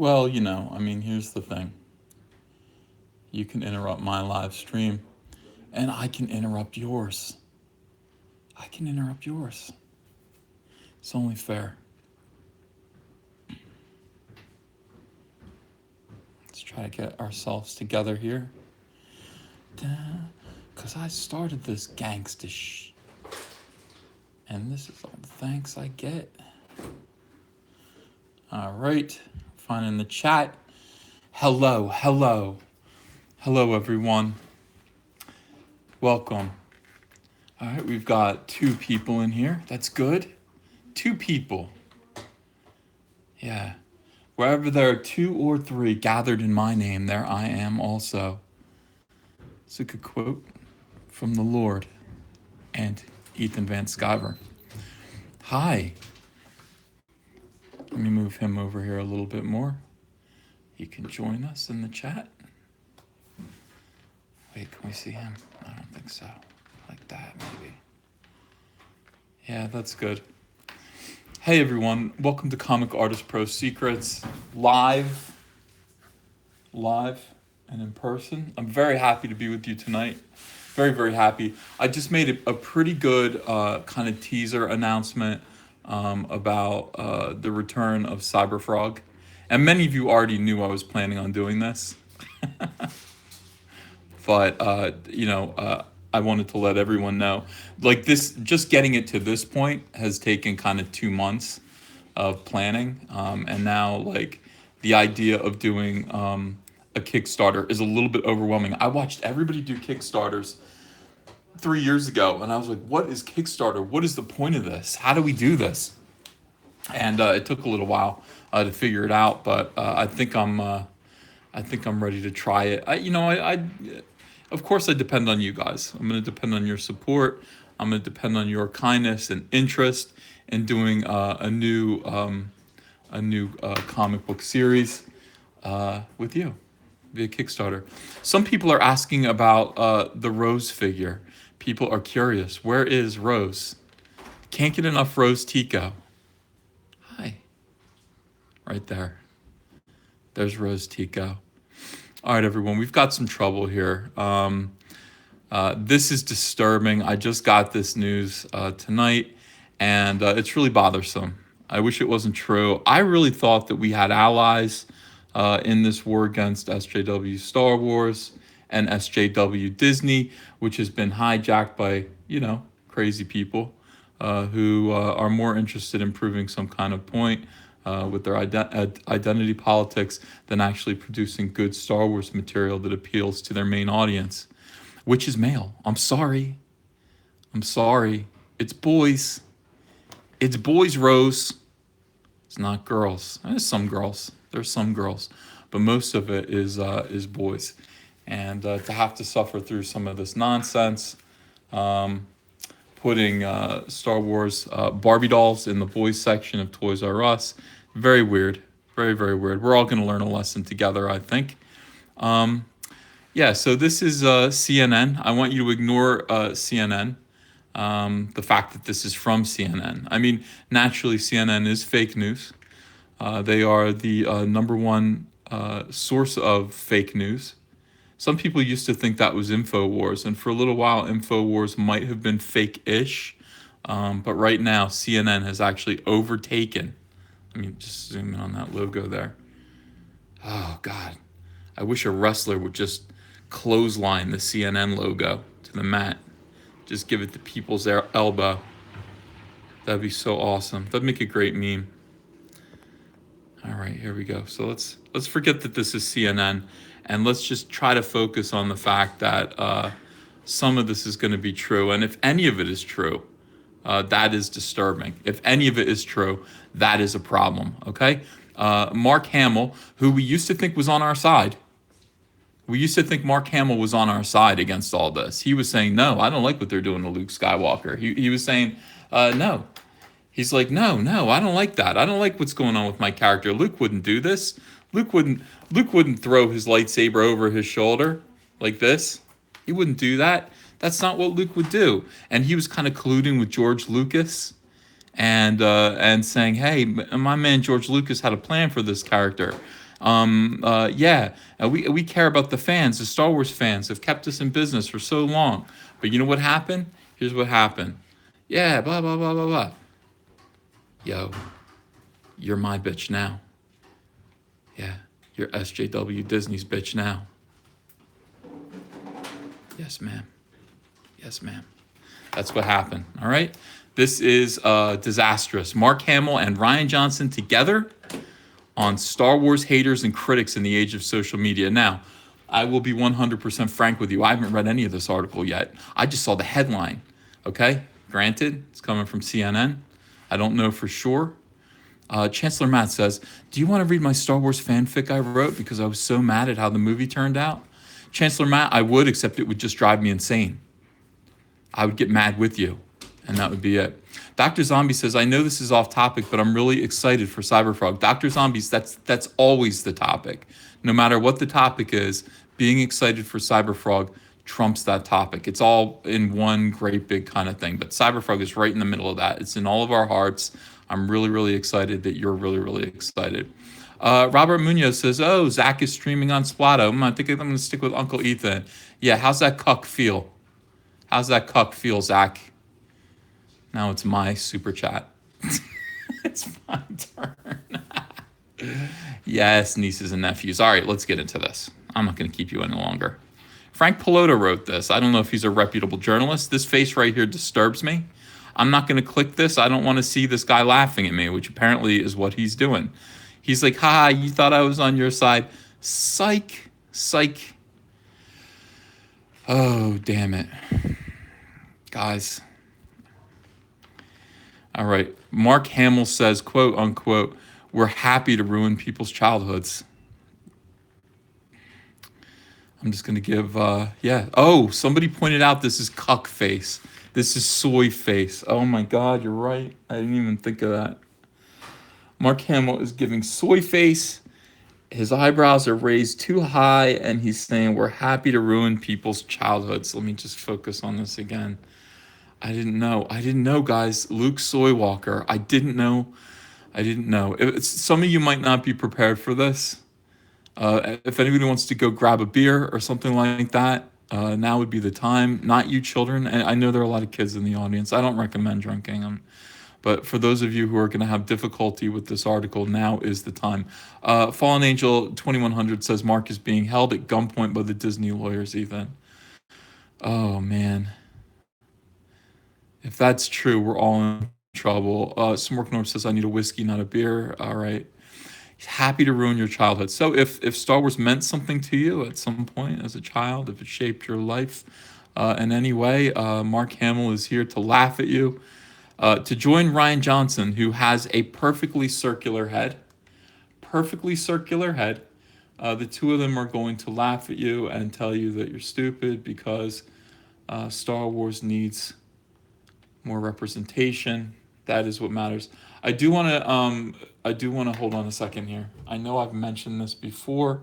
Well, I mean, here's the thing. You can interrupt my live stream, and I can interrupt yours. I can interrupt yours. It's only fair. Let's try to get ourselves together here. Because I started this gangsta and this is all the thanks I get. All right. Find in the chat. Hello, hello. Hello, everyone. Welcome. All right, we've got 2 people in here. That's good. 2 people. Yeah. Wherever there are 2 or 3 gathered in my name, there I am also. It's a good quote from the Lord and Ethan Van Sciver. Hi. Let me move him over here a little bit more. He can join us in the chat. Wait, can we see him? I don't think so. Like that, maybe. Yeah, that's good. Hey, everyone. Welcome to Comic Artist Pro Secrets, live and in person. I'm very happy to be with you tonight. Very, very happy. I just made a pretty good kind of teaser announcement about the return of Cyberfrog. And many of you already knew I was planning on doing this. But, I wanted to let everyone know. Like this, just getting it to this point has taken kind of 2 months of planning. And now, like, the idea of doing a Kickstarter is a little bit overwhelming. I watched everybody do Kickstarters 3 years ago, and I was like, what is Kickstarter? What is the point of this? How do we do this? And it took a little while to figure it out, but I think I'm ready to try it. Of course, I depend on you guys. I'm going to depend on your support. I'm going to depend on your kindness and interest in doing a new comic book series with you via Kickstarter. Some people are asking about the Rose figure. People are curious. Where is Rose? Can't get enough Rose Tico. Hi. Right there. There's Rose Tico. All right, everyone, we've got some trouble here. This is disturbing. I just got this news tonight, and it's really bothersome. I wish it wasn't true. I really thought that we had allies in this war against SJW Star Wars and SJW Disney, which has been hijacked by, crazy people who are more interested in proving some kind of point with their identity politics than actually producing good Star Wars material that appeals to their main audience, which is male. I'm sorry. It's boys. It's boys, Rose. It's not girls. There's some girls. But most of it is boys. And to have to suffer through some of this nonsense, putting Star Wars Barbie dolls in the boys section of Toys R Us. Very weird. Very, very weird. We're all going to learn a lesson together, I think. So this is CNN. I want you to ignore CNN, the fact that this is from CNN. I mean, naturally, CNN is fake news. They are the number one source of fake news. Some people used to think that was InfoWars, and for a little while, InfoWars might have been fake-ish. But right now, CNN has actually overtaken. I mean, just zoom in on that logo there. Oh, God. I wish a wrestler would just clothesline the CNN logo to the mat. Just give it the people's elbow. That'd be so awesome. That'd make a great meme. All right, here we go. So let's forget that this is CNN, and let's just try to focus on the fact that some of this is going to be true. And if any of it is true, that is disturbing. If any of it is true, that is a problem, okay? Mark Hamill, who we used to think was on our side. We used to think Mark Hamill was on our side against all this. He was saying, no, I don't like what they're doing to Luke Skywalker. He was saying, no. He's like, no, I don't like that. I don't like what's going on with my character. Luke wouldn't do this. Luke wouldn't throw his lightsaber over his shoulder like this. He wouldn't do that. That's not what Luke would do. And he was kind of colluding with George Lucas and saying, hey, my man George Lucas had a plan for this character. Yeah, we care about the fans. The Star Wars fans have kept us in business for so long. But you know what happened? Here's what happened. Yeah, blah blah blah blah blah. Yo, you're my bitch now. Yeah, you're SJW Disney's bitch now. Yes, ma'am. Yes, ma'am. That's what happened. All right. This is disastrous. Mark Hamill and Rian Johnson together on Star Wars haters and critics in the age of social media. Now, I will be 100% frank with you. I haven't read any of this article yet. I just saw the headline. Okay. Granted, it's coming from CNN. I don't know for sure. Chancellor Matt says, "Do you want to read my Star Wars fanfic I wrote because I was so mad at how the movie turned out?" Chancellor Matt, I would, except it would just drive me insane. I would get mad with you, and that would be it. Dr. Zombie says, "I know this is off topic, but I'm really excited for Cyberfrog." Dr. Zombies, that's always the topic. No matter what the topic is, being excited for Cyberfrog trumps that topic. It's all in one great big kind of thing. But Cyberfrog is right in the middle of that. It's in all of our hearts. I'm really, really excited that you're really, really excited. Robert Munoz says, "Oh, Zach is streaming on Splato. I think I'm going to stick with Uncle Ethan." Yeah, how's that cuck feel? How's that cuck feel, Zach? Now it's my super chat. It's my turn. Yes, nieces and nephews. All right, let's get into this. I'm not going to keep you any longer. Frank Pelota wrote this. I don't know if he's a reputable journalist. This face right here disturbs me. I'm not going to click this. I don't want to see this guy laughing at me, which apparently is what he's doing. He's like, "Ha, you thought I was on your side." Psych. Psych. Oh, damn it. Guys. All right. Mark Hamill says, quote unquote, "We're happy to ruin people's childhoods." I'm just going to give, yeah. Oh, somebody pointed out this is cuck face. This is soy face. Oh my God, you're right. I didn't even think of that. Mark Hamill is giving soy face. His eyebrows are raised too high, and he's saying, "We're happy to ruin people's childhoods." Let me just focus on this again. I didn't know. I didn't know, guys. Luke Soywalker. I didn't know. I didn't know. Some of you might not be prepared for this. If anybody wants to go grab a beer or something like that, now would be the time. Not you children. And I know there are a lot of kids in the audience. I don't recommend drinking. But for those of you who are going to have difficulty with this article, now is the time. Fallen Angel 2100 says Mark is being held at gunpoint by the Disney lawyers, Ethan. Oh, man. If that's true, we're all in trouble. Smork North says, "I need a whiskey, not a beer." All right. Happy to ruin your childhood. So if Star Wars meant something to you at some point as a child, if it shaped your life in any way, Mark Hamill is here to laugh at you. To join Rian Johnson, who has a perfectly circular head. Perfectly circular head. The two of them are going to laugh at you and tell you that you're stupid because Star Wars needs more representation. That is what matters. I do want to hold on a second here. I know I've mentioned this before,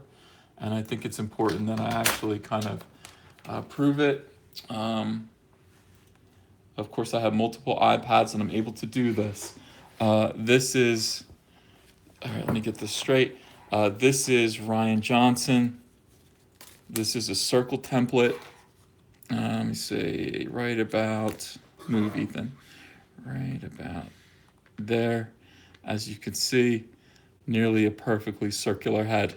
and I think it's important that I actually kind of prove it. Of course, I have multiple iPads, and I'm able to do this. This is, all right, let me get this straight. This is Rian Johnson. This is a circle template. Let me say, right about, move Ethan, right about there. As you can see, nearly a perfectly circular head.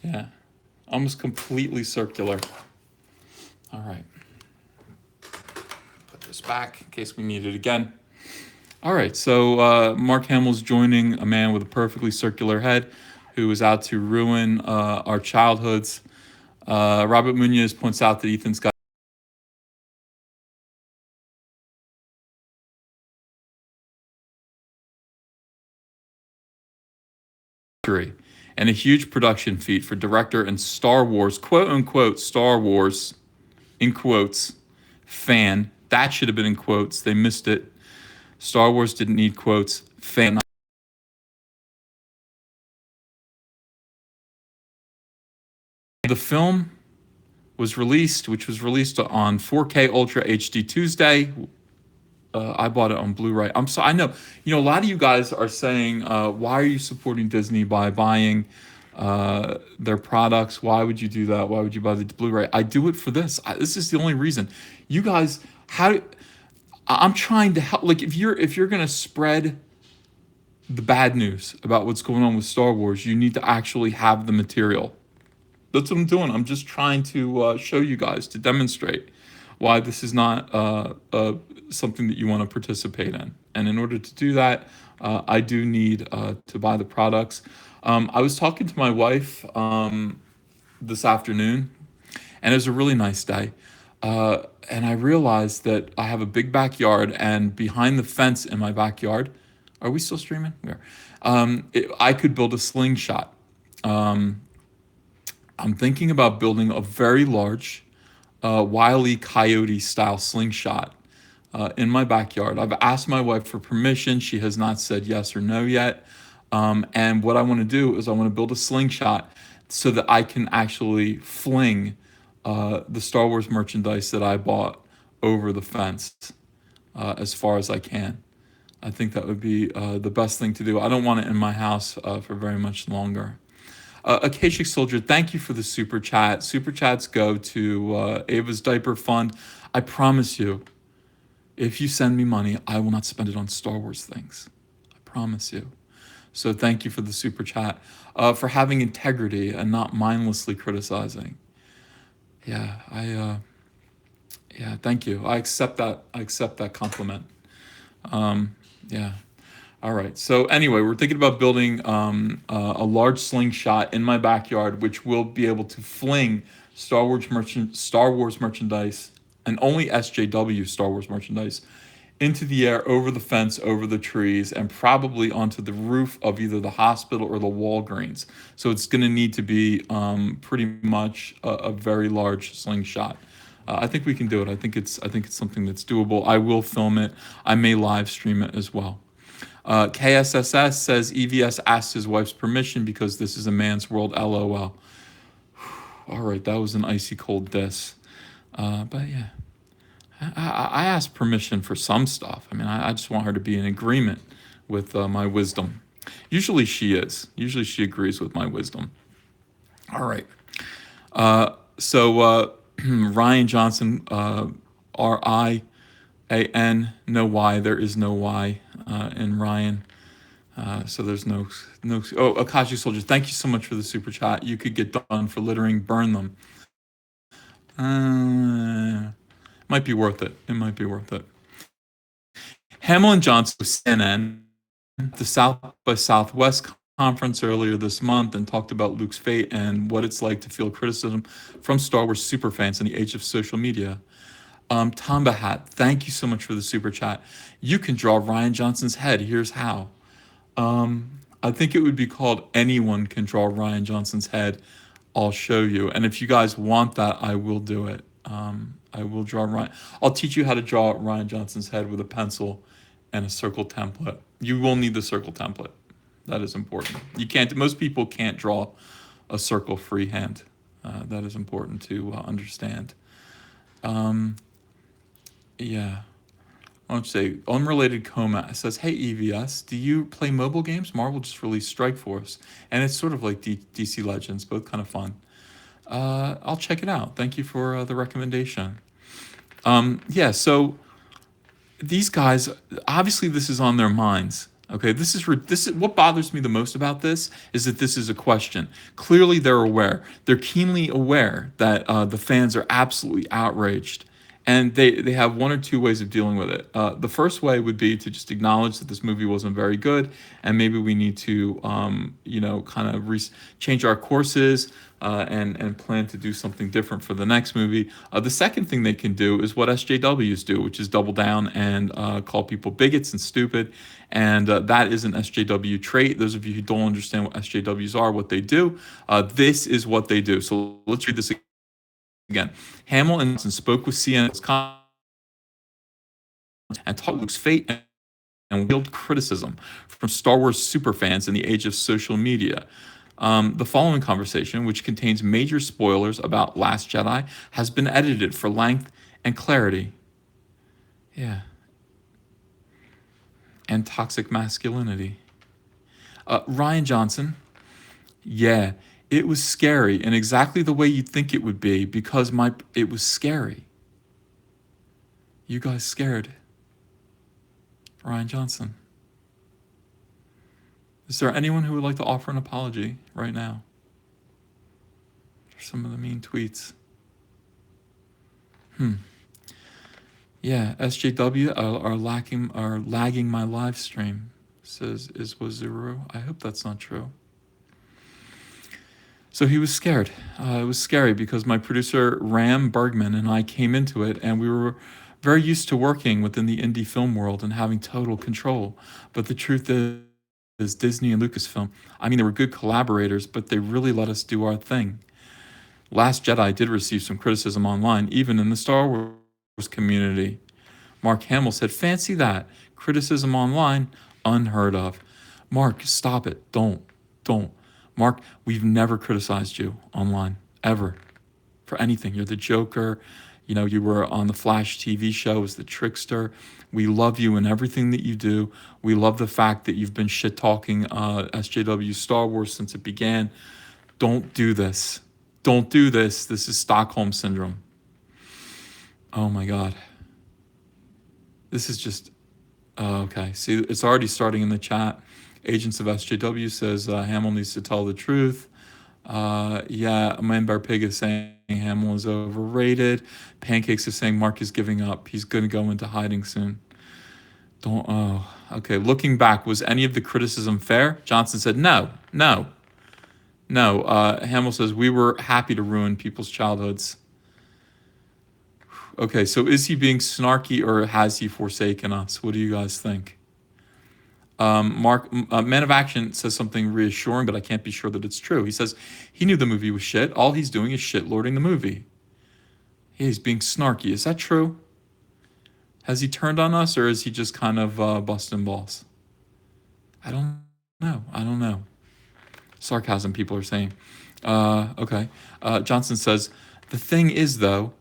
Yeah, almost completely circular. All right. Put this back in case we need it again. All right, so Mark Hamill's joining a man with a perfectly circular head who is out to ruin our childhoods. Robert Munoz points out that Ethan's got and a huge production feat for director and Star Wars, quote unquote, Star Wars, in quotes, fan. That should have been in quotes. They missed it. Star Wars didn't need quotes. Fan. The film was released, which was released on 4K Ultra HD Tuesday. I bought it on Blu-ray. I know, a lot of you guys are saying, why are you supporting Disney by buying their products? Why would you do that? Why would you buy the Blu-ray? I do it for this. This is the only reason. You guys, how? I'm trying to help. Like, if you're gonna spread the bad news about what's going on with Star Wars, you need to actually have the material. That's what I'm doing. I'm just trying to show you guys, to demonstrate why this is not something that you want to participate in. And in order to do that, I do need to buy the products. I was talking to my wife this afternoon, and it was a really nice day. And I realized that I have a big backyard, and behind the fence in my backyard, are we still streaming? We are. I could build a slingshot. Um, I'm thinking about building a very large Wile E. Coyote style slingshot in my backyard. I've asked my wife for permission. She has not said yes or no yet. And what I want to do is I want to build a slingshot so that I can actually fling the Star Wars merchandise that I bought over the fence as far as I can. I think that would be the best thing to do. I don't want it in my house for very much longer. Akashic Soldier, thank you for the super chat. Super chats go to Ava's Diaper Fund. I promise you, if you send me money, I will not spend it on Star Wars things. I promise you. So thank you for the super chat. For having integrity and not mindlessly criticizing. Yeah, thank you. I accept that. I accept that compliment. Yeah. All right. So anyway, we're thinking about building a large slingshot in my backyard, which will be able to fling Star Wars merchandise, and only SJW Star Wars merchandise, into the air, over the fence, over the trees, and probably onto the roof of either the hospital or the Walgreens. So it's going to need to be pretty much a very large slingshot. I think we can do it. I think it's something that's doable. I will film it. I may live stream it as well. KSSS says EVS asked his wife's permission because this is a man's world. LOL. All right, that was an icy cold diss. But yeah, I asked permission for some stuff. I mean, I just want her to be in agreement with my wisdom. Usually she is. Usually she agrees with my wisdom. All right. So Ryan Johnson, RIAN, no Y. There is no Y in Ryan. So there's no. Oh, Akashi Soldier, thank you so much for the super chat. You could get done for littering, burn them. Might be worth it. It might be worth it. Hamill and Johnson with CNN, the South by Southwest conference earlier this month, and talked about Luke's fate and what it's like to feel criticism from Star Wars superfans in the age of social media. Tamba Hat, thank you so much for the super chat. You can draw Rian Johnson's head. Here's how. I think it would be called Anyone Can Draw Rian Johnson's Head. I'll show you. And if you guys want that, I will do it. I will draw Ryan. I'll teach you how to draw Rian Johnson's head with a pencil and a circle template. You will need the circle template. That is important. You can't. Most people can't draw a circle freehand. That is important to understand. Yeah. I want to say, unrelated coma says, hey, EVS, do you play mobile games? Marvel just released Strike Force, and it's sort of like DC Legends, both kind of fun. I'll check it out. Thank you for the recommendation. Yeah, so these guys, obviously this is on their minds. Okay, this is what bothers me the most about this is that this is a question. Clearly they're aware. They're keenly aware that the fans are absolutely outraged. And they have one or two ways of dealing with it. The first way would be to just acknowledge that this movie wasn't very good, and maybe we need to, kind of change our courses and plan to do something different for the next movie. The second thing they can do is what SJWs do, which is double down and call people bigots and stupid. And that is an SJW trait. Those of you who don't understand what SJWs are, what they do, this is what they do. So let's read this again. Hamill and Johnson spoke with CNN and talked Luke's fate and wielded criticism from Star Wars superfans in the age of social media. The following conversation, which contains major spoilers about Last Jedi, has been edited for length and clarity. Yeah. and toxic masculinity. Rian Johnson, yeah, it was scary in exactly the way you'd think it would be because it was scary. You guys scared Rian Johnson. Is there anyone who would like to offer an apology right now for some of the mean tweets? Yeah, SJW are lagging my live stream, says Iswazuru. I hope that's not true. So he was scared. It was scary because my producer Ram Bergman and I came into it, and we were very used to working within the indie film world and having total control. But the truth is Disney and Lucasfilm, I mean, they were good collaborators, but they really let us do our thing. Last Jedi did receive some criticism online, even in the Star Wars community. Mark Hamill said, fancy that. Criticism online, unheard of. Mark, stop it. Don't. Mark, we've never criticized you online, ever, for anything. You're the Joker. You know, you were on the Flash TV show as the trickster. We love you and everything that you do. We love the fact that you've been shit talking SJW Star Wars since it began. Don't do this. Don't do this. This is Stockholm Syndrome. Oh my God. This is just, okay. See, it's already starting in the chat. Agents of SJW says Hamill needs to tell the truth. Yeah, Manbar Pig is saying Hamill is overrated. Pancakes is saying Mark is giving up. He's going to go into hiding soon. Okay. Looking back, was any of the criticism fair? Johnson said no. Hamill says we were happy to ruin people's childhoods. Okay, so is he being snarky or has he forsaken us? What do you guys think? Mark, Man of Action says something reassuring, but I can't be sure that it's true. He says he knew the movie was shit. All he's doing is shit-lording the movie. He's being snarky. Is that true? Has he turned on us, or is he just kind of busting balls? I don't know. Sarcasm, people are saying. Okay. Johnson says, the thing is, though.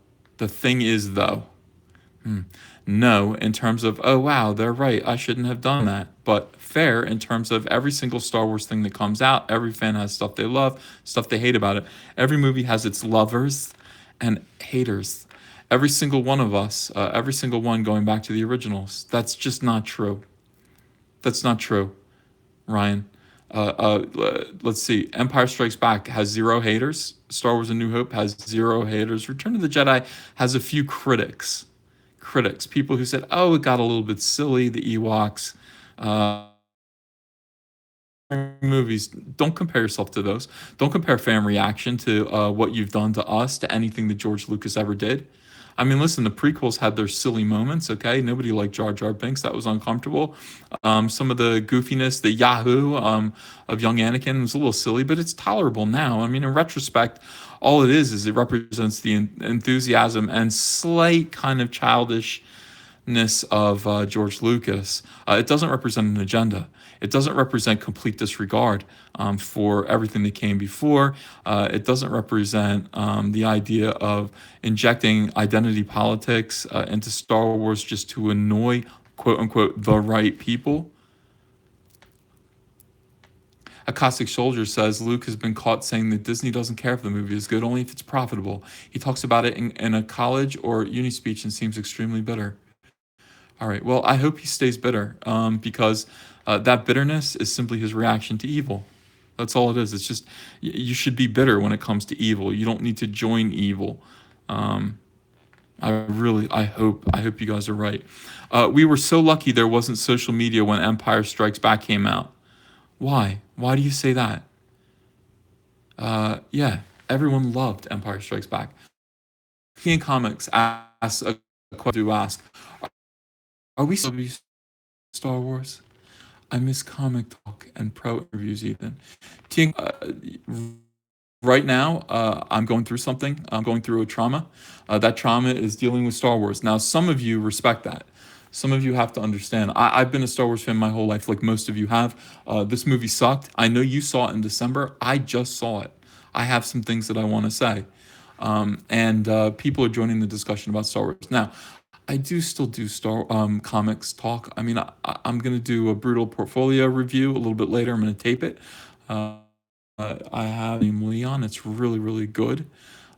No, in terms of, oh, wow, they're right. I shouldn't have done that. But fair in terms of every single Star Wars thing that comes out. Every fan has stuff they love, stuff they hate about it. Every movie has its lovers and haters. Every single one of us, every single one going back to the originals. That's just not true. That's not true, Ryan. Let's see. Empire Strikes Back has 0 haters. Star Wars: A New Hope has 0 haters. Return of the Jedi has a few critics, people who said, "Oh, it got a little bit silly." The Ewoks, movies. Don't compare yourself to those. Don't compare fan reaction to what you've done to us to anything that George Lucas ever did. I mean, listen, the prequels had their silly moments, okay? Nobody liked Jar Jar Binks. That was uncomfortable. Some of the goofiness, the Yahoo of young Anakin was a little silly, but it's tolerable now. I mean, in retrospect, all it is it represents the enthusiasm and slight kind of childishness of George Lucas. It doesn't represent an agenda. It doesn't represent complete disregard for everything that came before. It doesn't represent the idea of injecting identity politics into Star Wars just to annoy, quote unquote, the right people. A Caustic Soldier says Luke has been caught saying that Disney doesn't care if the movie is good, only if it's profitable. He talks about it in a college or uni speech and seems extremely bitter. All right, well, I hope he stays bitter because that bitterness is simply his reaction to evil. That's all it is. It's just, you should be bitter when it comes to evil. You don't need to join evil. I hope you guys are right. We were so lucky there wasn't social media when Empire Strikes Back came out. Why? Why do you say that? Yeah, everyone loved Empire Strikes Back. Ian Comics asks a question to ask, are we still Star Wars? I miss comic talk and pro interviews, Ethan. Right now, I'm going through something. I'm going through a trauma. That trauma is dealing with Star Wars. Now, some of you respect that. Some of you have to understand. I've been a Star Wars fan my whole life, like most of you have. This movie sucked. I know you saw it in December. I just saw it. I have some things that I want to say. And people are joining the discussion about Star Wars. Now, I do still do Star comics talk. I mean, I'm gonna do a brutal portfolio review a little bit later. I'm gonna tape it. Uh, I have named Leon. It's really really good.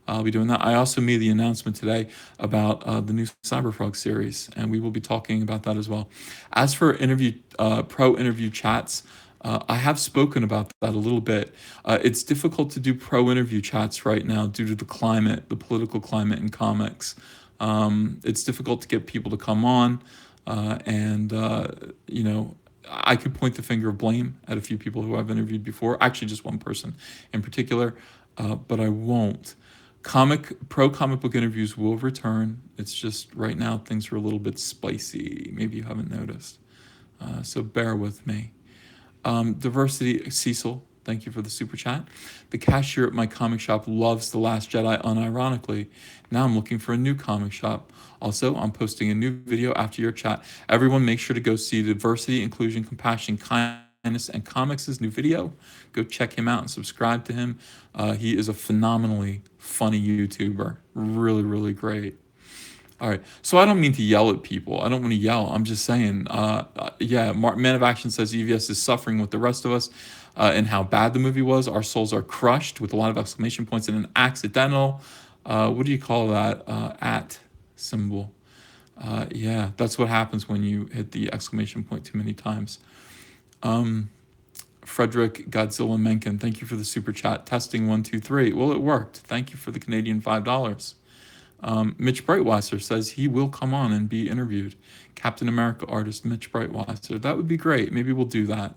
I'll be doing that. I also made the announcement today about the new Cyberfrog series, and we will be talking about that as well. As for pro interview chats, I have spoken about that a little bit. It's difficult to do pro interview chats right now due to the climate, the political climate in comics. It's difficult to get people to come on, and you know, I could point the finger of blame at a few people who I've interviewed before. Actually, just one person in particular, but I won't. Comic book interviews will return. It's just right now things are a little bit spicy. Maybe you haven't noticed, so bear with me. Diversity Cecil, thank you for the super chat. The cashier at my comic shop loves The Last Jedi unironically. Now I'm looking for a new comic shop. Also, I'm posting a new video after your chat. Everyone, make sure to go see Diversity, Inclusion, Compassion, Kindness, and Comics' new video. Go check him out and subscribe to him. He is a phenomenally funny YouTuber. Really, really great. All right. So I don't mean to yell at people. I don't want to yell. I'm just saying, yeah, Man of Action says EVS is suffering with the rest of us and how bad the movie was. Our souls are crushed with a lot of exclamation points and an accidental, what do you call that? At symbol. Yeah, that's what happens when you hit the exclamation point too many times. Frederick Godzilla Mencken, thank you for the super chat. Testing 1 2 3. Well, it worked. Thank you for the Canadian $5. Mitch Breitwasser says he will come on and be interviewed. Captain America artist Mitch Breitwasser. That would be great. Maybe we'll do that.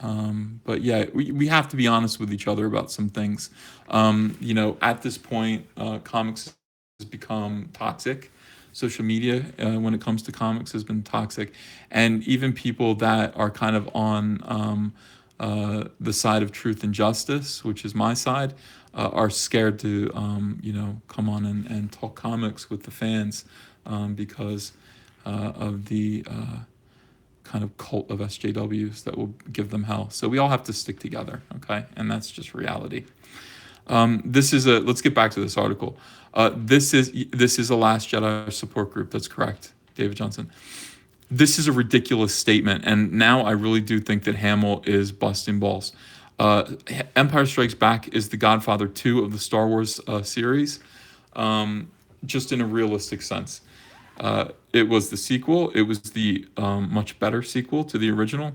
But yeah, we have to be honest with each other about some things. You know, at this point, comics has become toxic. Social media, when it comes to comics, has been toxic. And even people that are kind of on the side of truth and justice, which is my side, are scared to, you know, come on and talk comics with the fans because of the kind of cult of SJWs that will give them hell. So we all have to stick together, okay? And that's just reality. Let's get back to this article. This is a Last Jedi support group. That's correct, David Johnson. This is a ridiculous statement, and now I really do think that Hamill is busting balls. Empire Strikes Back is the Godfather 2 of the Star Wars series, just in a realistic sense. It was the sequel. It was the much better sequel to the original,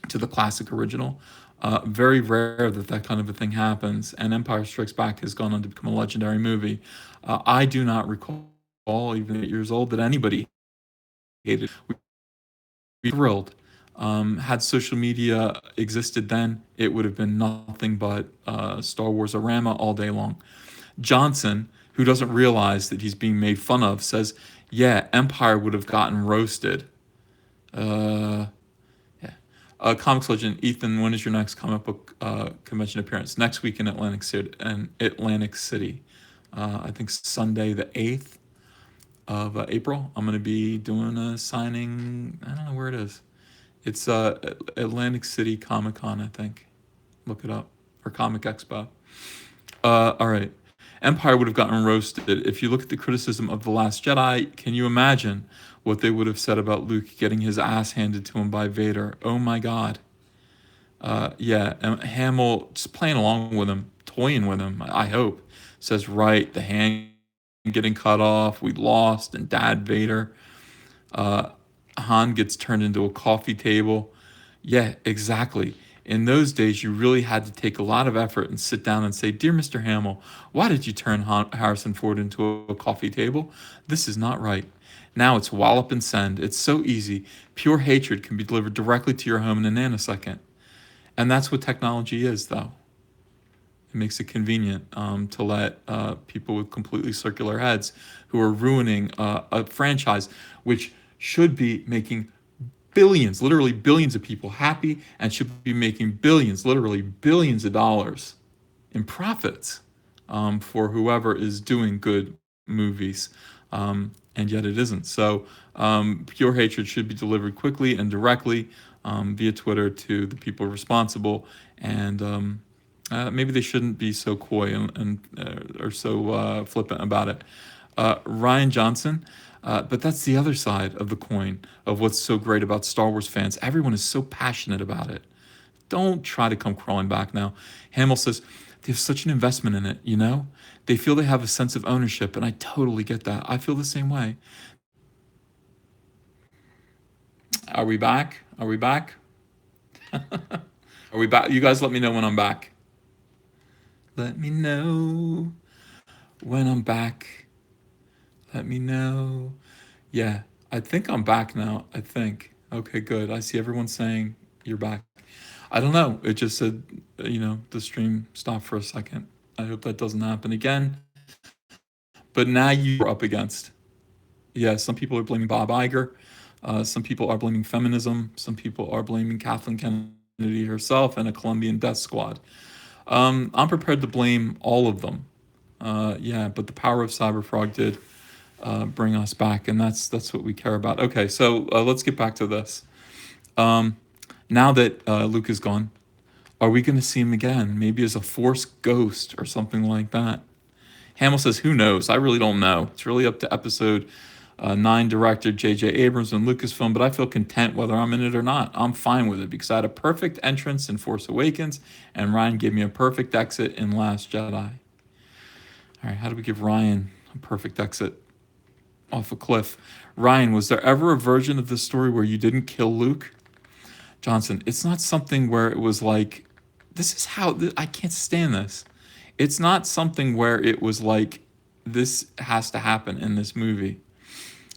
to the classic original. Very rare that kind of a thing happens, and Empire Strikes Back has gone on to become a legendary movie. I do not recall, even 8 years old, that anybody hated. We were thrilled. Had social media existed then, it would have been nothing but Star Wars orama all day long. Johnson, who doesn't realize that he's being made fun of, says, "Yeah, Empire would have gotten roasted." Yeah. Comics legend Ethan, when is your next comic book convention appearance? Next week in Atlantic City. I think Sunday the 8th of April. I'm going to be doing a signing. I don't know where it is. It's Atlantic City Comic Con, I think. Look it up. Or Comic Expo. All right. Empire would have gotten roasted. If you look at the criticism of The Last Jedi, can you imagine what they would have said about Luke getting his ass handed to him by Vader? Oh my God. Yeah, Hamill just playing along with him, toying with him, I hope. Says, right, the hand getting cut off, we lost, and Dad Vader. Han gets turned into a coffee table. Yeah, exactly. In those days, you really had to take a lot of effort and sit down and say, "Dear Mr. Hamill, why did you turn Harrison Ford into a coffee table? This is not right." Now it's wallop and send. It's so easy. Pure hatred can be delivered directly to your home in a nanosecond. And that's what technology is, though. It makes it convenient to let people with completely circular heads who are ruining a franchise, which should be making billions, literally billions of people happy and should be making billions, literally billions of dollars in profits for whoever is doing good movies. And yet it isn't. So pure hatred should be delivered quickly and directly via Twitter to the people responsible. And maybe they shouldn't be so coy and or so flippant about it. Rian Johnson, But that's the other side of the coin of what's so great about Star Wars fans. Everyone is so passionate about it. Don't try to come crawling back now. Hamill says they have such an investment in it, you know? They feel they have a sense of ownership, and I totally get that. I feel the same way. Are we back? Are we back? Are we back? You guys let me know when I'm back. Let me know when I'm back. Let me know. Yeah, I think I'm back now. I think. Okay, good. I see everyone saying you're back. I don't know. It just said, the stream stopped for a second. I hope that doesn't happen again. But now you're up against. Yeah, some people are blaming Bob Iger. Some people are blaming feminism. Some people are blaming Kathleen Kennedy herself and a Colombian death squad. I'm prepared to blame all of them. Yeah, but the power of Cyberfrog did bring us back, and that's what we care about. Okay, so let's get back to this. Now that Luke is gone, are we going to see him again? Maybe as a Force ghost or something like that. Hamill says, "Who knows? I really don't know. It's really up to Episode 9 director J.J. Abrams and Lucasfilm, but I feel content whether I'm in it or not. I'm fine with it because I had a perfect entrance in Force Awakens, and Ryan gave me a perfect exit in Last Jedi." All right, how do we give Ryan a perfect exit off a cliff? Ryan, was there ever a version of this story where you didn't kill Luke? Johnson, it's not something where it was like, this is how, I can't stand this. It's not something where it was like, this has to happen in this movie.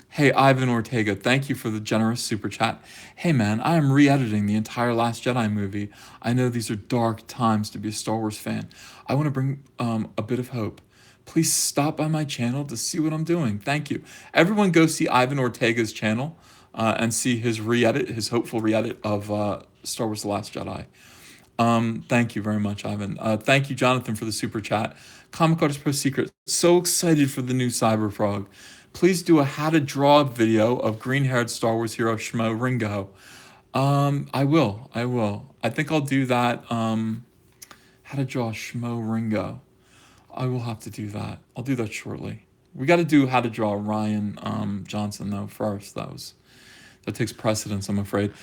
Hey, Ivan Ortega, thank you for the generous super chat. Hey man, I am re-editing the entire Last Jedi movie. I know these are dark times to be a Star Wars fan. I want to bring a bit of hope. Please stop by my channel to see what I'm doing. Thank you. Everyone go see Ivan Ortega's channel and see his re-edit, his hopeful re-edit of Star Wars The Last Jedi. Thank you very much, Ivan. Thank you, Jonathan, for the super chat. Comic Artist Pro Secret, so excited for the new Cyberfrog. Please do a how to draw video of green-haired Star Wars hero Schmo Ringo. I will. I think I'll do that. How to draw Schmo Ringo. I will have to do that. I'll do that shortly. We got to do how to draw Ryan Johnson though first. That takes precedence, I'm afraid.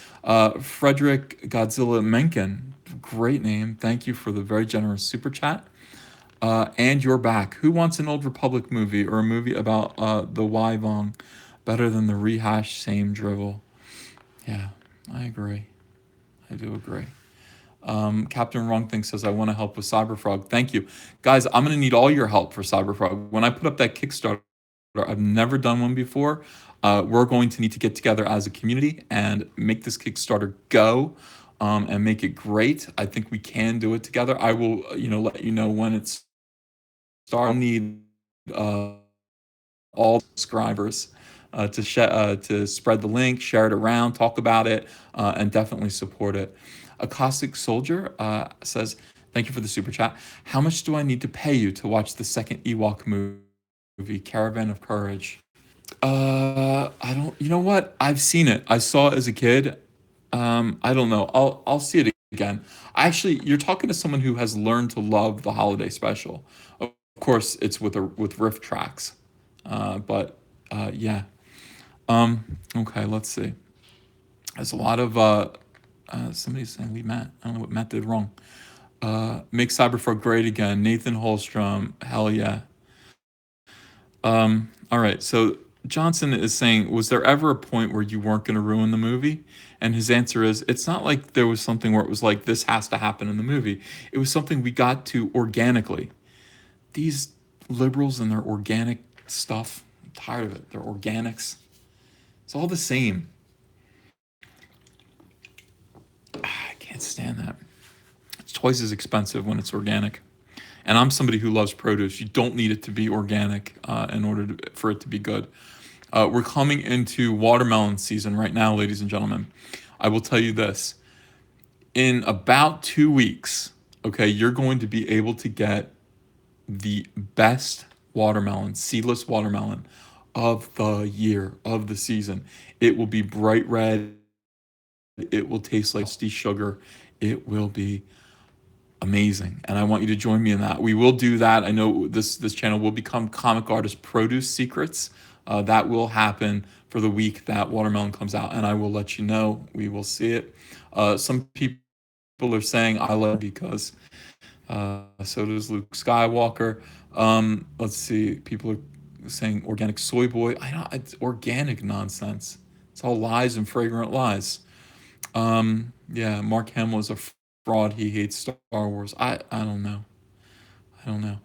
Frederick Godzilla Mencken, great name. Thank you for the very generous super chat. And you're back. Who wants an Old Republic movie or a movie about the Wyvong better than the rehashed same drivel? Yeah, I agree. I do agree. Captain Wrong Thing says, I want to help with Cyberfrog. Thank you. Guys, I'm going to need all your help for Cyberfrog. When I put up that Kickstarter, I've never done one before. We're going to need to get together as a community and make this Kickstarter go and make it great. I think we can do it together. I will, let you know when it's starts. I'll need all subscribers to spread the link, share it around, talk about it, and definitely support it. Acoustic Soldier says, thank you for the super chat. How much do I need to pay you to watch the second Ewok movie, Caravan of Courage? I don't, you know what? I've seen it. I saw it as a kid. I don't know. I'll see it again. Actually, you're talking to someone who has learned to love the holiday special. Of course, it's with riff tracks. But yeah. Okay, let's see. There's a lot of somebody's saying leave Matt. I don't know what Matt did wrong. Make Cyberfrog great again. Nathan Holstrom. Hell yeah. All right. So Johnson is saying, was there ever a point where you weren't going to ruin the movie? And his answer is, it's not like there was something where it was like, this has to happen in the movie. It was something we got to organically. These liberals and their organic stuff, I'm tired of it. They're organics. It's all the same. I can't stand that. It's twice as expensive when it's organic. And I'm somebody who loves produce. You don't need it to be organic in order for it to be good. We're coming into watermelon season right now, ladies and gentlemen. I will tell you this. In about 2 weeks, okay, you're going to be able to get the best watermelon, seedless watermelon of the year, of the season. It will be bright red. It will taste like sugar. It will be amazing, and I want you to join me in that. We will do that. I know this channel will become Comic Artist Produce Secrets That will happen for the week that Watermelon comes out, and I will let you know. We will see it. Some people are saying I love it because so does Luke Skywalker. Let's see. People are saying organic soy boy. I don't. It's organic nonsense. It's all lies and fragrant lies. Yeah, Mark Hamill is a fraud. He hates Star Wars. I don't know. I don't know.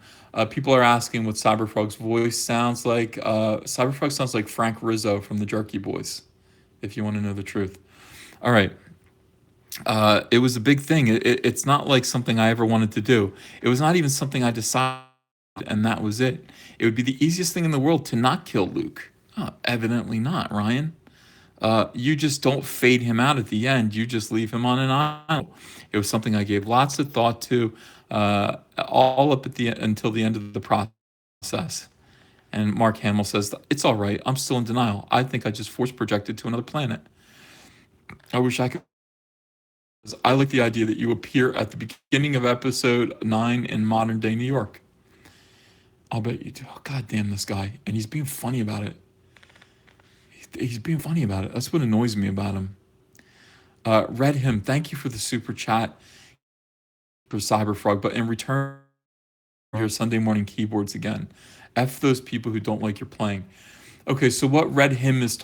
People are asking what Cyberfrog's voice sounds like. Cyberfrog sounds like Frank Rizzo from the Jerky Boys, if you want to know the truth. All right. It was a big thing. It's not like something I ever wanted to do. It was not even something I decided, and that was it. It would be the easiest thing in the world to not kill Luke. Evidently not, Ryan. You just don't fade him out at the end. You just leave him on an island. It was something I gave lots of thought to, all up at the until the end of the process. And Mark Hamill says it's all right. I'm still in denial. I think I just force projected to another planet. I wish I could. I like the idea that you appear at the beginning of episode 9 in modern day New York. I'll bet you do. Oh, God damn this guy. And he's being funny about it. He's being funny about it. That's what annoys me about him. Read him. Thank you for the super chat for Cyberfrog. But in return, your Sunday morning keyboards again. F those people who don't like your playing. Okay, so what Red Him is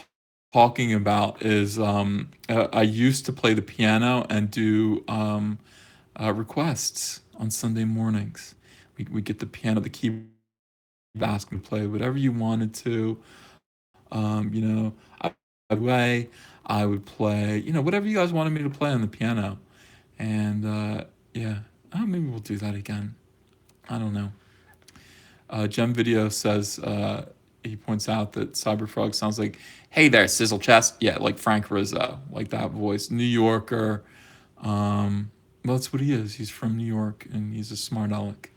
talking about is I used to play the piano and do requests on Sunday mornings. We get the piano, the keyboard, ask me to play whatever you wanted to. I would play, whatever you guys wanted me to play on the piano. And yeah, maybe we'll do that again. I don't know. Gem Video says, he points out that Cyberfrog sounds like, hey there, Sizzle Chest. Yeah, like Frank Rizzo, like that voice. New Yorker. Well, that's what he is. He's from New York, and he's a smart aleck.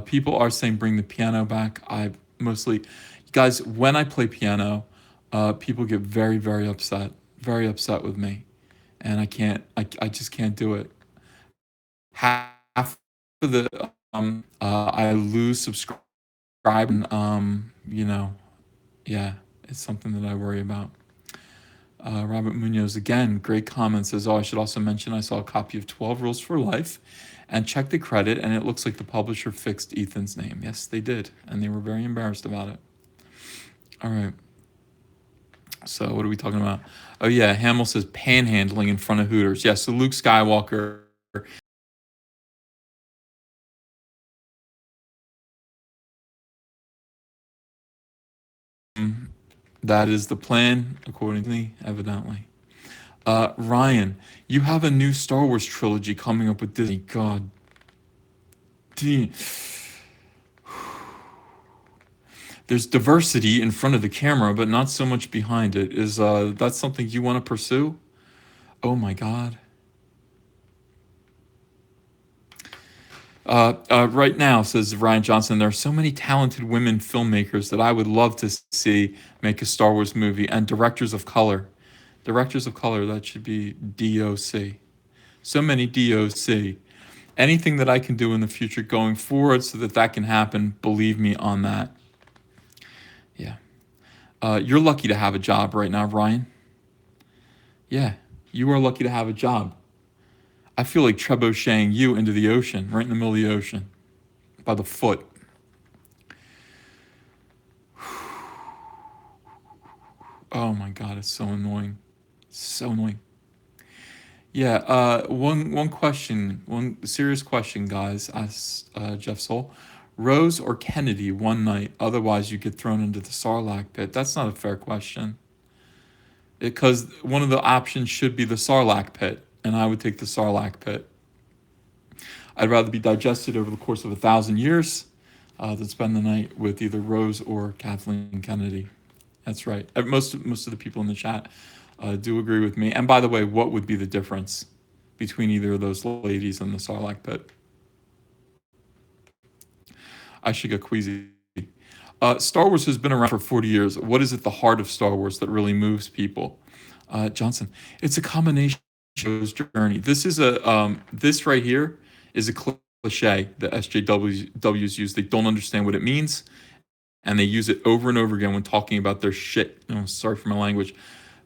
People are saying bring the piano back. I mostly, guys, when I play piano, people get very, very upset with me. And I just can't do it. Half of the, I lose subscribers. And, yeah, it's something that I worry about. Robert Munoz, again, great comment, says, I should also mention I saw a copy of 12 Rules for Life and checked the credit, and it looks like the publisher fixed Ethan's name. Yes, they did, and they were very embarrassed about it. All right. So what are we talking about? Oh, yeah, Hamill says panhandling in front of Hooters. Yeah, so Luke Skywalker. That is the plan, according to me, evidently. Ryan, you have a new Star Wars trilogy coming up with Disney. God. There's diversity in front of the camera, but not so much behind it. Is that something you want to pursue? Oh my God. Right now, says Ryan Johnson, there are so many talented women filmmakers that I would love to see make a Star Wars movie, and directors of color. Directors of color, that should be DOC. So many DOC. Anything that I can do in the future going forward so that that can happen, believe me on that. Yeah. You're lucky to have a job right now, Ryan. Yeah, you are lucky to have a job. I feel like trebucheting you into the ocean, right in the middle of the ocean, by the foot. Oh my God, it's so annoying. So annoying. Yeah, one question, one serious question, guys, asked Jeff Soul. Rose or Kennedy one night, otherwise you get thrown into the Sarlacc pit. That's not a fair question. Because one of the options should be the Sarlacc pit, and I would take the Sarlacc pit. I'd rather be digested over the course of 1,000 years than spend the night with either Rose or Kathleen Kennedy. That's right. Most of the people in the chat do agree with me. And by the way, what would be the difference between either of those ladies and the Sarlacc pit? I should get queasy. Star Wars has been around for 40 years. What is at the heart of Star Wars that really moves people? Johnson, it's a combination of journey. This right here is a cliche that SJWs use. They don't understand what it means, and they use it over and over again when talking about their shit. Sorry for my language.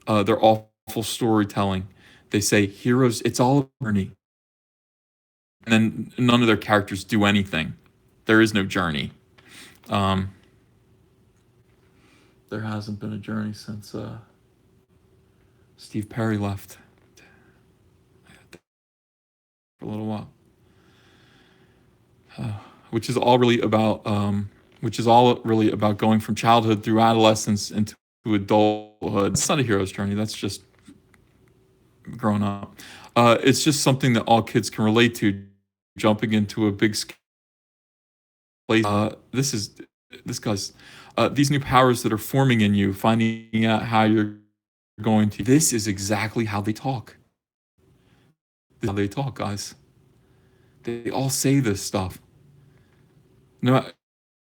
Their awful storytelling. They say heroes. It's all a journey, and then none of their characters do anything. There is no journey. Um, there hasn't been a journey since Steve Perry left for a little while. Which is all really about going from childhood through adolescence into adulthood. It's not a hero's journey. That's just growing up. It's just something that all kids can relate to. Jumping into a big place. This guy's these new powers that are forming in you, finding out how you're going to. This is exactly how they talk. This is how they talk, guys. They all say this stuff. No,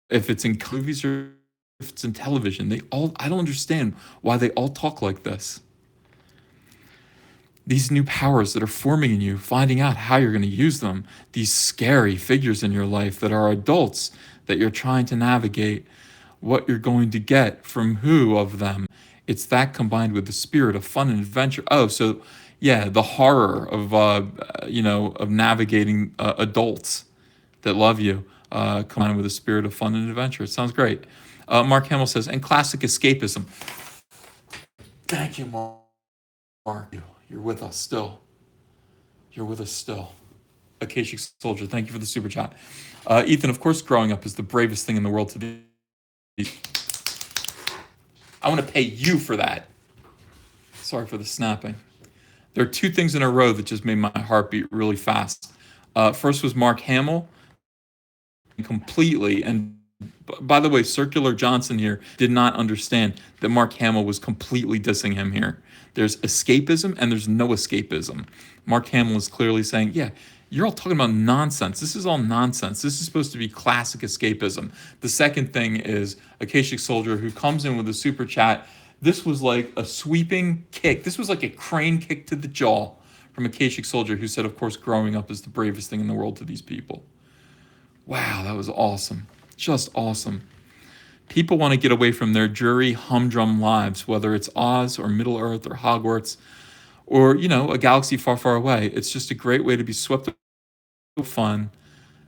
if it's in movies or if it's in television, I don't understand why they all talk like this. These new powers that are forming in you, finding out how you're going to use them, these scary figures in your life that are adults that you're trying to navigate, what you're going to get from who of them. It's that combined with the spirit of fun and adventure. Oh, so yeah, the horror of of navigating adults that love you, combined with the spirit of fun and adventure. It sounds great. Mark Hamill says, and classic escapism. Thank you, Mark. You're with us still. You're with us still. Acacia Soldier, thank you for the super chat. Ethan, of course, growing up is the bravest thing in the world to be. I want to pay you for that. Sorry for the snapping. There are two things in a row that just made my heart beat really fast. First was Mark Hamill, completely. And by the way, Circular Johnson here did not understand that Mark Hamill was completely dissing him here. There's escapism and there's no escapism. Mark Hamill is clearly saying, yeah, you're all talking about nonsense. This is all nonsense. This is supposed to be classic escapism. The second thing is Acacia Soldier, who comes in with a super chat. This was like a sweeping kick. This was like a crane kick to the jaw from Acacia Soldier, who said, of course, growing up is the bravest thing in the world to these people. Wow, that was awesome. Just awesome. People want to get away from their dreary, humdrum lives, whether it's Oz or Middle Earth or Hogwarts or, a galaxy far, far away. It's just a great way to be swept away with fun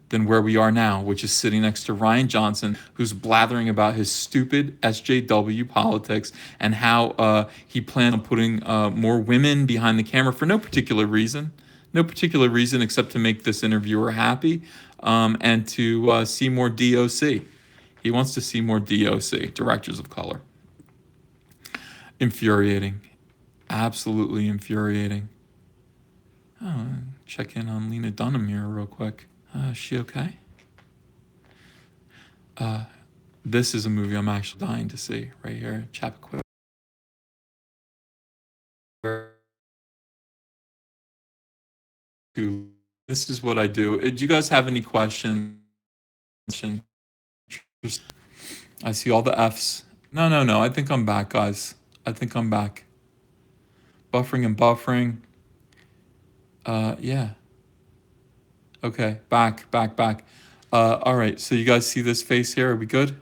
than where we are now, which is sitting next to Rian Johnson, who's blathering about his stupid SJW politics and how he planned on putting more women behind the camera for no particular reason. No particular reason except to make this interviewer happy and to see more DOC. He wants to see more DOC, directors of color. Infuriating. Absolutely infuriating. Oh, check in on Lena Dunham here real quick. Is she okay? This is a movie I'm actually dying to see right here. Chappaquiddick. This is what I do. Do you guys have any questions? I see all the F's. No. I think I'm back, guys. I think I'm back. Buffering and buffering. Yeah. Okay, back. All right, so you guys see this face here? Are we good?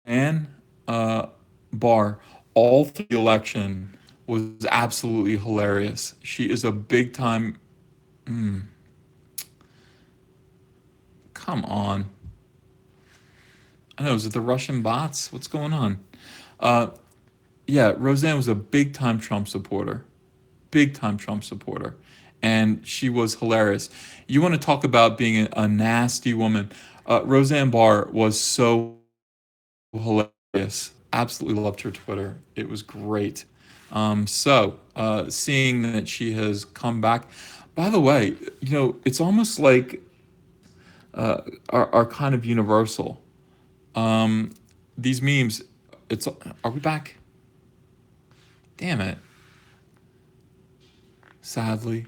And Barr, all through the election was absolutely hilarious. She is a big time. Come on. I know, is it the Russian bots? What's going on? Yeah, Roseanne was a big time Trump supporter. Big time Trump supporter. And she was hilarious. You want to talk about being a nasty woman. Roseanne Barr was so hilarious. Absolutely loved her Twitter. It was great. Seeing that she has come back. By the way, it's almost like are kind of universal. These memes. Are we back? Damn it. Sadly.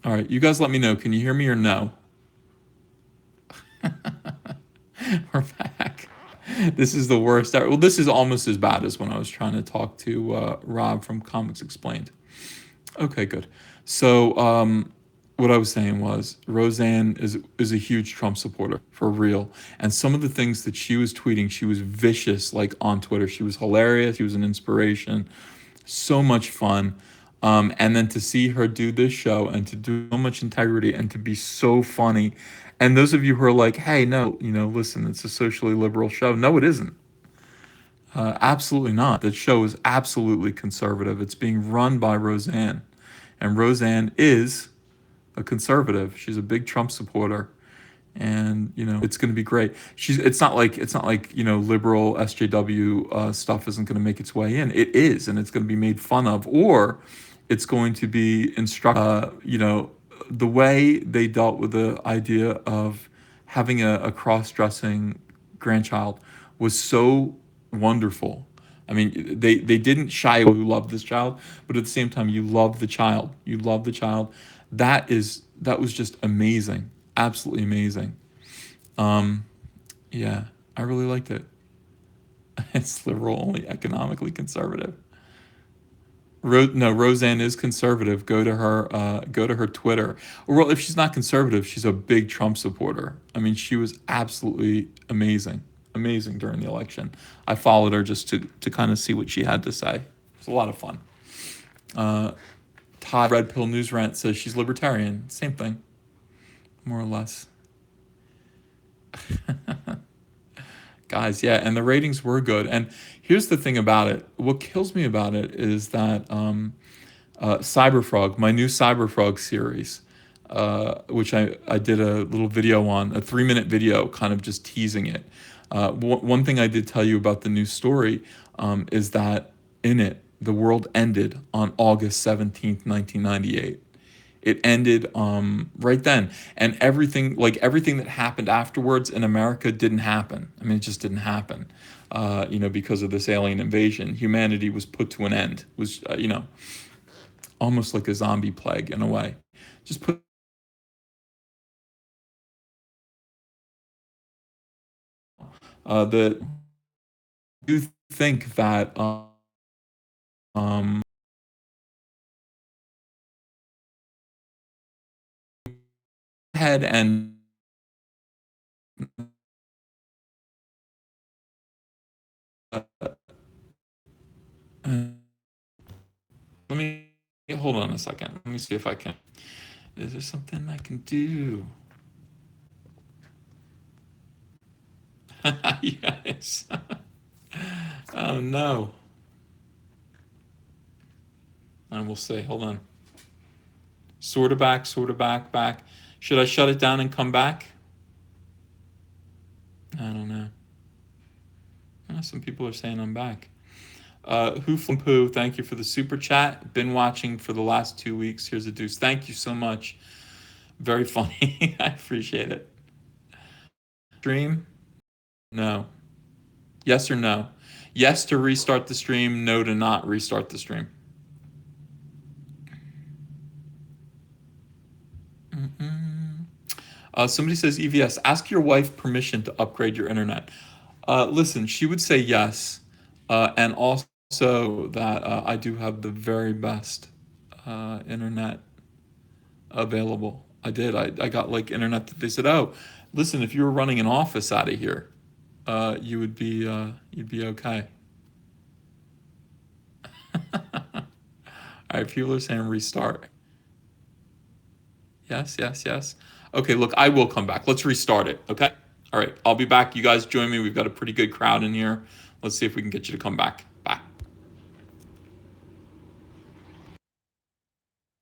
All right, you guys let me know. Can you hear me or no? We're back. This is the worst ever. Well, this is almost as bad as when I was trying to talk to Rob from Comics Explained. Okay, good. So, what I was saying was Roseanne is a huge Trump supporter for real, and some of the things that she was tweeting, she was vicious like on Twitter. She was hilarious. She was an inspiration. So much fun. And then to see her do this show and to do so much integrity and to be so funny. And those of you who are like, hey, no, listen, it's a socially liberal show. No, it isn't. Absolutely not. The show is absolutely conservative. It's being run by Roseanne. And Roseanne is a conservative. She's a big Trump supporter. And it's going to be great. It's not like liberal SJW stuff isn't going to make its way in. It is, and it's going to be made fun of, or it's going to be instruct. The way they dealt with the idea of having a cross-dressing grandchild was so wonderful. I mean, they didn't shy away who loved this child, but at the same time, you love the child. You love the child. That was just amazing, absolutely amazing. Um, yeah, I really liked it. It's liberal, only economically conservative. No, Roseanne is conservative. Go to her Twitter. Well, if she's not conservative, she's a big Trump supporter. I mean, she was absolutely amazing, amazing during the election. I followed her just to kind of see what she had to say. It was a lot of fun. Uh, Todd Red Pill News Rant says she's libertarian. Same thing, more or less. Guys, yeah, and the ratings were good. And here's the thing about it. What kills me about it is that Cyberfrog, my new Cyberfrog series, which I did a little video on, a 3-minute video, kind of just teasing it. One thing I did tell you about the new story is that in it, the world ended on August 17th, 1998. It ended right then, and everything that happened afterwards in America didn't happen. I mean, it just didn't happen. Because of this alien invasion, humanity was put to an end. It was almost like a zombie plague in a way. Just put the do think that head and let me hold on a second. Let me see if I can. Is there something I can do? Yes. Oh no. And we'll see. Hold on. Sort of back, back. Should I shut it down and come back? I don't know. Some people are saying I'm back. Who from Pooh, thank you for the super chat. Been watching for the last 2 weeks. Here's a deuce. Thank you so much. Very funny. I appreciate it. Stream? No. Yes or no? Yes to restart the stream. No to not restart the stream. Somebody says EVS. Ask your wife permission to upgrade your internet. Listen, she would say yes, and also that I do have the very best internet available. I did. I got like internet that they said, oh, listen, if you were running an office out of here, you'd be okay. All right, people are saying restart. Yes, yes, yes. Okay, look, I will come back. Let's restart it. Okay. All right, I'll be back. You guys join me. We've got a pretty good crowd in here. Let's see if we can get you to come back. Bye.